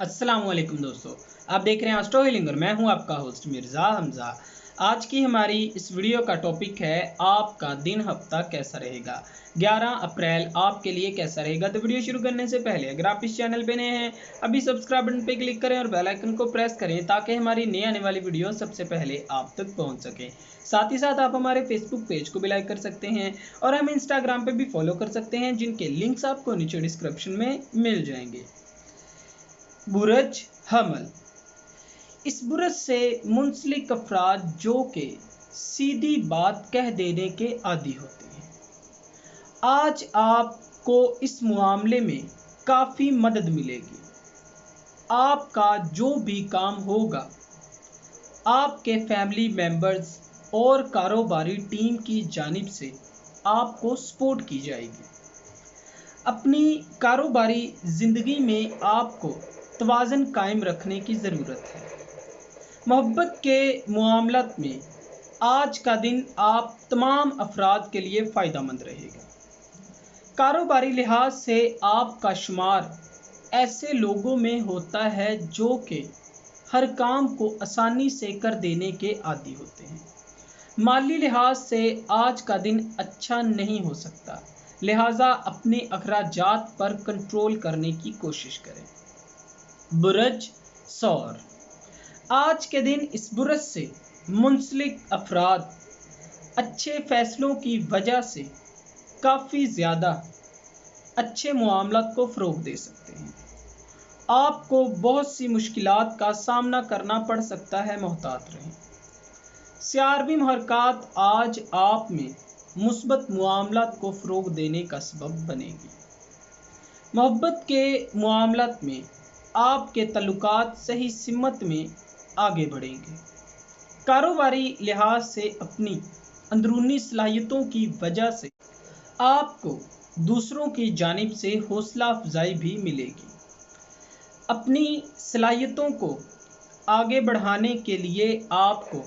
अस्सलाम वालेकुम दोस्तों, आप देख रहे हैं एस्ट्रो हीलिंग और मैं हूं आपका होस्ट मिर्ज़ा हमज़ा। आज की हमारी इस वीडियो का टॉपिक है आपका दिन हफ्ता कैसा रहेगा। 11 अप्रैल आपके लिए कैसा रहेगा। तो वीडियो शुरू करने से पहले अगर आप इस चैनल पे नए हैं, अभी सब्सक्राइब बटन पे क्लिक करें और बेल आइकन को प्रेस करें ताकि हमारी नई आने वाली वीडियो सबसे पहले आप तक पहुंच सके। साथ ही साथ आप हमारे फेसबुक पेज को भी लाइक कर सकते हैं और हमें इंस्टाग्राम पे भी फॉलो कर सकते हैं, जिनके लिंक्स आपको नीचे डिस्क्रिप्शन में मिल जाएंगे। बुरज हमल, इस बुरज से मुंसलिक अफराद जो कि सीधी बात कह देने के आदी होते हैं, आज आपको इस मामले में काफ़ी मदद मिलेगी। आपका जो भी काम होगा आपके फैमिली मेंबर्स और कारोबारी टीम की जानिब से आपको सपोर्ट की जाएगी। अपनी कारोबारी ज़िंदगी में आपको तवाज़ुन कायम रखने की ज़रूरत है। मोहब्बत के मामलात में आज का दिन आप तमाम अफराद के लिए फ़ायदेमंद रहेगा। कारोबारी लिहाज से आपका शुमार ऐसे लोगों में होता है जो कि हर काम को आसानी से कर देने के आदी होते हैं। माली लिहाज से आज का दिन अच्छा नहीं हो सकता, लिहाजा अपने अखराजात पर कंट्रोल करने की कोशिश करें। बुरज सौर, आज के दिन इस बुरज से मुंसलिक अफराद अच्छे फैसलों की वजह से काफ़ी ज़्यादा अच्छे मामलात को फ़रोग़ दे सकते हैं। आपको बहुत सी मुश्किलात का सामना करना पड़ सकता है, मोहतात रहें। सियारवी महरकात आज आप में मुस्बत मामलात को फ़रोग़ देने का सबब बनेगी। मोहब्बत के मामलात में आपके तल्लुकात सही सिमत में आगे बढ़ेंगे। कारोबारी लिहाज से अपनी अंदरूनी सलाहियतों की वजह से आपको दूसरों की जानिब से हौसला अफजाई भी मिलेगी। अपनी सलाहियतों को आगे बढ़ाने के लिए आपको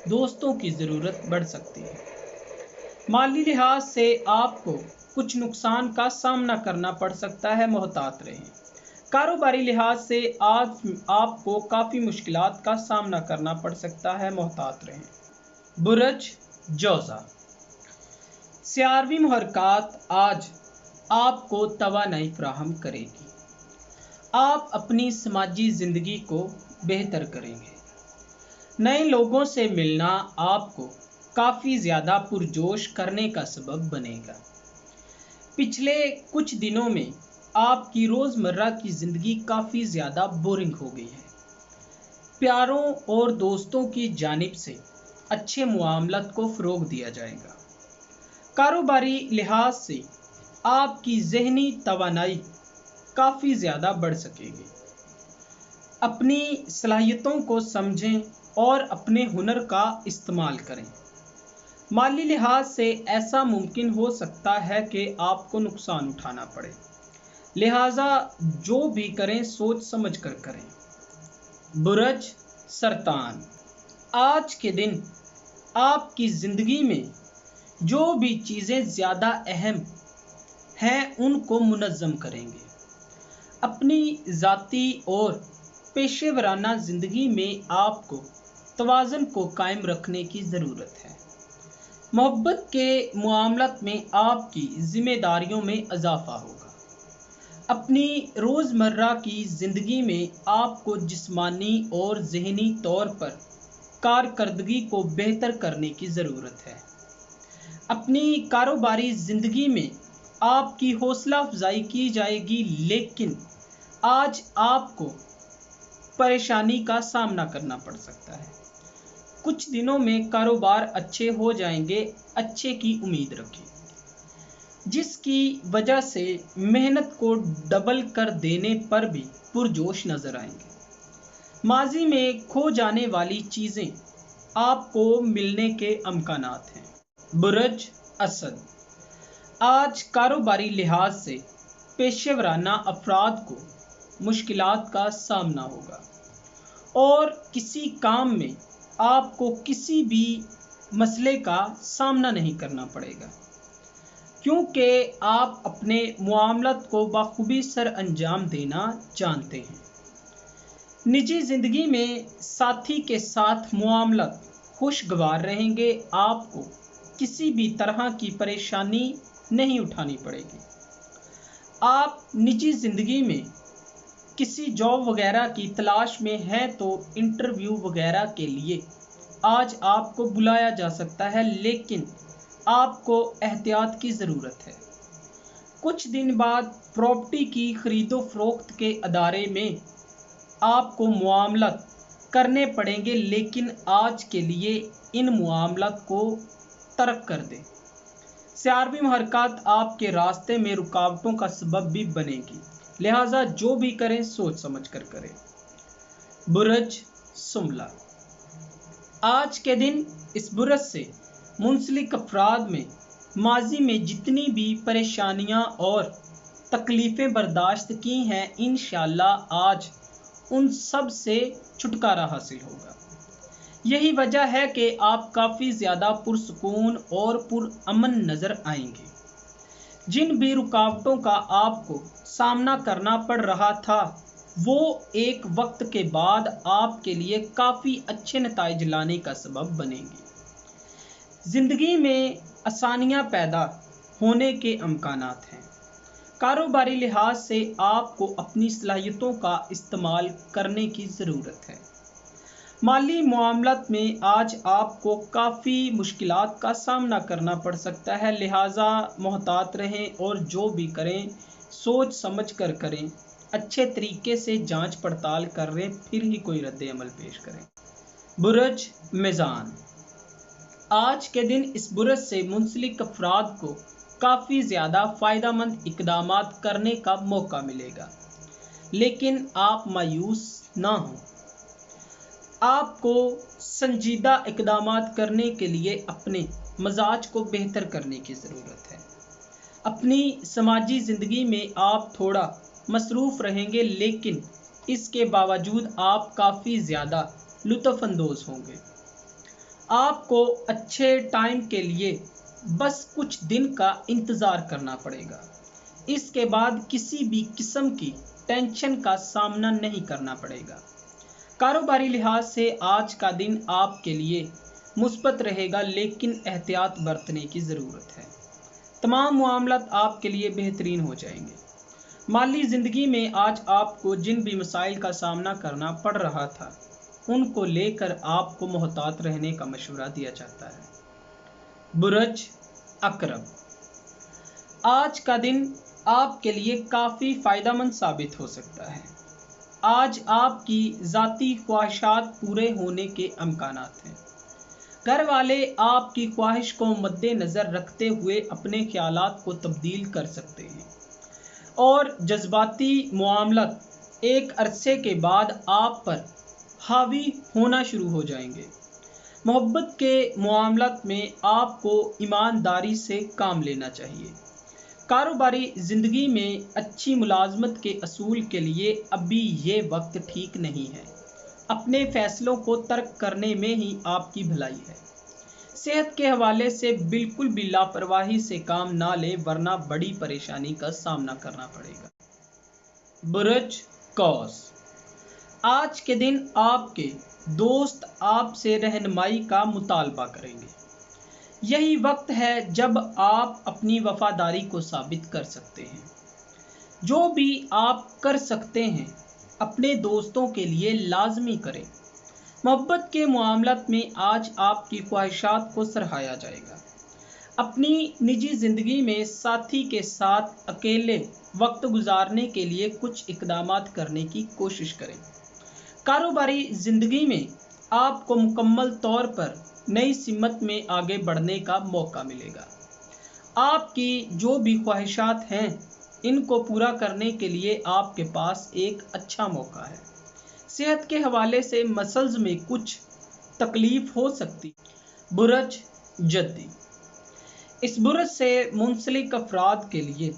दोस्तों की ज़रूरत बढ़ सकती है। माली लिहाज से आपको कुछ नुकसान का सामना करना पड़ सकता है, मोहतात रहें। कारोबारी लिहाज से आज आपको काफ़ी मुश्किलात का सामना करना पड़ सकता है, मोहतात रहें। बुरज जौज़ा, सियारवी महरकात आज आपको तवानाई फराहम करेगी। आप अपनी समाजी ज़िंदगी को बेहतर करेंगे। नए लोगों से मिलना आपको काफ़ी ज़्यादा पुरजोश करने का सबब बनेगा। पिछले कुछ दिनों में आपकी रोज़मर्रा की ज़िंदगी काफ़ी ज़्यादा बोरिंग हो गई है। प्यारों और दोस्तों की जानिब से अच्छे मामलात को फ़रोग़ दिया जाएगा। कारोबारी लिहाज से आपकी ज़हनी तवानाई काफ़ी ज़्यादा बढ़ सकेगी। अपनी सलाहियतों को समझें और अपने हुनर का इस्तेमाल करें। माली लिहाज से ऐसा मुमकिन हो सकता है कि आपको नुकसान उठाना पड़े, लिहाजा जो भी करें सोच समझ कर करें। बुरज सरतान, आज के दिन आपकी ज़िंदगी में जो भी चीज़ें ज़्यादा अहम हैं उनको मुनज़्ज़म करेंगे। अपनी ज़ाती और पेशेवराना ज़िंदगी में आपको तवाज़ुन को कायम रखने की ज़रूरत है। मोहब्बत के मामलात में आपकी ज़िम्मेदारियों में इजाफ़ा होगा। अपनी रोज़मर्रा की ज़िंदगी में आपको जिस्मानी और ज़हनी तौर पर कारकर्दगी को बेहतर करने की ज़रूरत है। अपनी कारोबारी ज़िंदगी में आपकी हौसला अफजाई की जाएगी, लेकिन आज आपको परेशानी का सामना करना पड़ सकता है। कुछ दिनों में कारोबार अच्छे हो जाएंगे, अच्छे की उम्मीद रखें, जिसकी वजह से मेहनत को डबल कर देने पर भी पुरजोश नज़र आएंगे। माजी में खो जाने वाली चीज़ें आपको मिलने के अमकानात हैं। बुरज असद, आज कारोबारी लिहाज से पेशेवराना अफराद को मुश्किलात का सामना होगा और किसी काम में आपको किसी भी मसले का सामना नहीं करना पड़ेगा, क्योंकि आप अपने मामलात को बखूबी सर अंजाम देना जानते हैं। निजी जिंदगी में साथी के साथ मुआमलत खुशगवार रहेंगे। आपको किसी भी तरह की परेशानी नहीं उठानी पड़ेगी। आप निजी जिंदगी में किसी जॉब वगैरह की तलाश में हैं तो इंटरव्यू वगैरह के लिए आज आपको बुलाया जा सकता है, लेकिन आपको एहतियात की ज़रूरत है। कुछ दिन बाद प्रॉपर्टी की खरीदो फरोख्त के अदारे में आपको मुआमलत करने पड़ेंगे, लेकिन आज के लिए इन मुआमलत को तर्क कर दें। सियारवी हरकत आपके रास्ते में रुकावटों का सबब भी बनेगी, लिहाजा जो भी करें सोच समझ कर करें। बुरज सुमला, आज के दिन इस बुरज से मुंसलिक अफराद में माजी में जितनी भी परेशानियां और तकलीफ़ें बर्दाश्त की हैं, इंशाअल्लाह आज उन सब से छुटकारा हासिल होगा। यही वजह है कि आप काफ़ी ज़्यादा पुरसुकून और पुरअमन नज़र आएंगे। जिन भी रुकावटों का आपको सामना करना पड़ रहा था, वो एक वक्त के बाद आपके लिए काफ़ी अच्छे नताइज लाने का सबब बनेंगी। ज़िंदगी में आसानियाँ पैदा होने के अमकानात हैं। कारोबारी लिहाज से आपको अपनी सलाहियतों का इस्तेमाल करने की ज़रूरत है। माली मामलात में आज आपको काफ़ी मुश्किलात का सामना करना पड़ सकता है, लिहाजा मोहतात रहें और जो भी करें सोच समझ कर करें। अच्छे तरीके से जांच पड़ताल करें, फिर ही कोई रद्द अमल पेश करें। बुरज मीज़ान, आज के दिन इस बुरज से मुंसलिक अफराद को काफ़ी ज़्यादा फ़ायदेमंद इक़दामात करने का मौका मिलेगा, लेकिन आप मायूस ना हों। आपको संजीदा इक़दामात करने के लिए अपने मजाज को बेहतर करने की ज़रूरत है। अपनी समाजी ज़िंदगी में आप थोड़ा मसरूफ़ रहेंगे, लेकिन इसके बावजूद आप काफ़ी ज़्यादा लुत्फ़अंदोज़ होंगे। आपको अच्छे टाइम के लिए बस कुछ दिन का इंतज़ार करना पड़ेगा। इसके बाद किसी भी किस्म की टेंशन का सामना नहीं करना पड़ेगा। कारोबारी लिहाज से आज का दिन आपके लिए मुस्बत रहेगा, लेकिन एहतियात बरतने की ज़रूरत है। तमाम मामलात आपके लिए बेहतरीन हो जाएंगे। माली ज़िंदगी में आज आपको जिन भी मसाइल का सामना करना पड़ रहा था, उनको लेकर आपको मोहतात रहने का मशवरा दिया जाता है। बुरज अकरब, आज का दिन आपके लिए काफ़ी फ़ायदेमंद साबित हो सकता है। आज आपकी ज़ाती ख्वाहिशात पूरे होने के अमकानात हैं। घर वाले आपकी ख्वाहिश को मद्देनज़र रखते हुए अपने ख्यालात को तब्दील कर सकते हैं और जज्बाती मामलात एक अरसे के बाद आप पर हावी होना शुरू हो जाएंगे। मोहब्बत के मामलात में आपको ईमानदारी से काम लेना चाहिए। कारोबारी ज़िंदगी में अच्छी मुलाजमत के असूल के लिए अभी ये वक्त ठीक नहीं है। अपने फ़ैसलों को तर्क करने में ही आपकी भलाई है। सेहत के हवाले से बिल्कुल भी लापरवाही से काम ना लें, वरना बड़ी परेशानी का सामना करना पड़ेगा। बुरज कौस, आज के दिन आपके दोस्त आपसे रहनुमाई का मुतालबा करेंगे। यही वक्त है जब आप अपनी वफादारी को साबित कर सकते हैं। जो भी आप कर सकते हैं अपने दोस्तों के लिए लाजमी करें। मोहब्बत के मामलात में आज आपकी ख्वाहिशात को सराहा जाएगा। अपनी निजी ज़िंदगी में साथी के साथ अकेले वक्त गुजारने के लिए कुछ इक़दामात करने की कोशिश करें। कारोबारी ज़िंदगी में आपको मुकम्मल तौर पर नई सिमत में आगे बढ़ने का मौका मिलेगा। आपकी जो भी ख्वाहिशात हैं, इनको पूरा करने के लिए आपके पास एक अच्छा मौका है। सेहत के हवाले से मसल्स में कुछ तकलीफ़ हो सकती। बुरज जद्दी, इस बुरज से मुंसलिक अफराद के लिए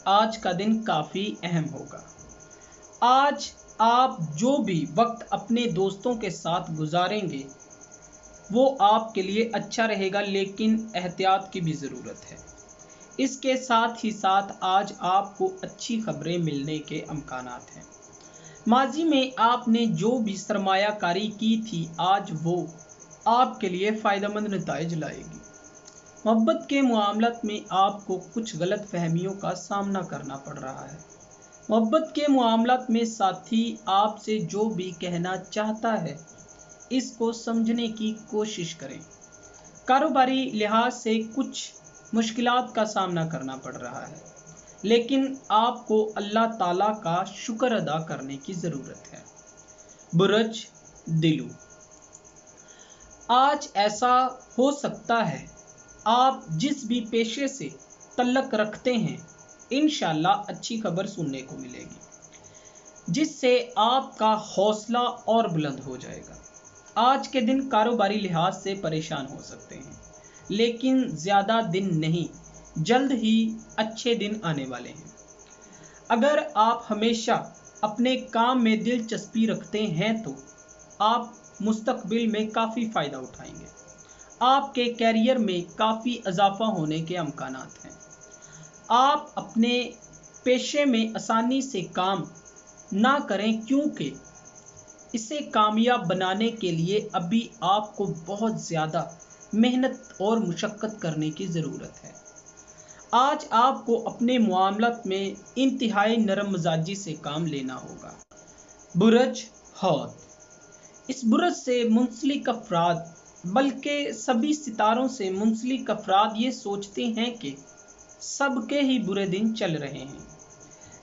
आज का दिन काफ़ी अहम होगा। आज आप जो भी वक्त अपने दोस्तों के साथ गुजारेंगे वो आपके लिए अच्छा रहेगा, लेकिन एहतियात की भी ज़रूरत है। इसके साथ ही साथ आज आपको अच्छी खबरें मिलने के अमकानात हैं। माजी में आपने जो भी सरमायाकारी की थी आज वो आपके लिए फ़ायदेमंद नताइज लाएगी। मोहब्बत के मामलत में आपको कुछ गलत फहमियों का सामना करना पड़ रहा है। मोहब्बत के मामलत में साथी आपसे जो भी कहना चाहता है इसको समझने की कोशिश करें। कारोबारी लिहाज से कुछ मुश्किलात का सामना करना पड़ रहा है, लेकिन आपको अल्लाह ताला का शुक्र अदा करने की ज़रूरत है। बुरज दिलू, आज ऐसा हो सकता है आप जिस भी पेशे से तल्लक रखते हैं इंशाल्लाह अच्छी खबर सुनने को मिलेगी, जिससे आपका हौसला और बुलंद हो जाएगा। आज के दिन कारोबारी लिहाज से परेशान हो सकते हैं, लेकिन ज़्यादा दिन नहीं, जल्द ही अच्छे दिन आने वाले हैं। अगर आप हमेशा अपने काम में दिलचस्पी रखते हैं तो आप मुस्तकबिल में काफ़ी फ़ायदा उठाएंगे। आपके कैरियर में काफ़ी इजाफा होने के अमकानात हैं। आप अपने पेशे में आसानी से काम ना करें, क्योंकि इसे कामयाब बनाने के लिए अभी आपको बहुत ज़्यादा मेहनत और मुशक्क़त करने की ज़रूरत है। आज आपको अपने मामलत में इंतहाई नरम मिजाजी से काम लेना होगा। बुरज हौत, इस बुरज से मुंसलिक अफराद बल्कि सभी सितारों से मुंसलिक अफराद ये सोचते हैं कि सबके ही बुरे दिन चल रहे हैं,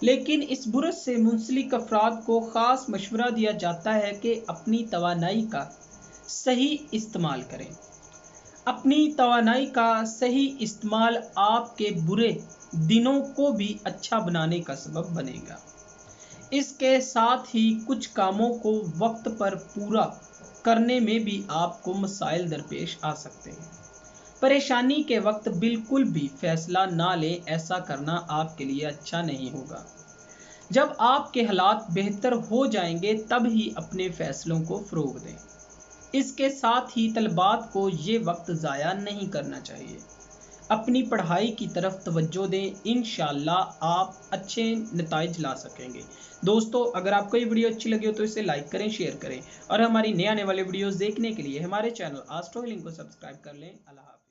लेकिन इस बुरज से मुंसलिक अफराद को ख़ास मशवरा दिया जाता है कि अपनी तवानाई का सही इस्तेमाल करें। अपनी तवानाई का सही इस्तेमाल आपके बुरे दिनों को भी अच्छा बनाने का सबब बनेगा। इसके साथ ही कुछ कामों को वक्त पर पूरा करने में भी आपको मसाइल दरपेश आ सकते हैं। परेशानी के वक्त बिल्कुल भी फैसला ना लें, ऐसा करना आपके लिए अच्छा नहीं होगा। जब आपके हालात बेहतर हो जाएंगे तब ही अपने फैसलों को फ़रोग़ दें। इसके साथ ही तलबात को ये वक्त ज़ाया नहीं करना चाहिए। अपनी पढ़ाई की तरफ तवज्जो दें, इंशाअल्लाह आप अच्छे नताइज ला सकेंगे। दोस्तों, अगर आपको ये वीडियो अच्छी लगी हो तो इसे लाइक करें, शेयर करें और हमारी नए आने वाले वीडियोस देखने के लिए हमारे चैनल एस्ट्रो हीलिंग को सब्सक्राइब कर लें। अल्लाह हाफ़िज़।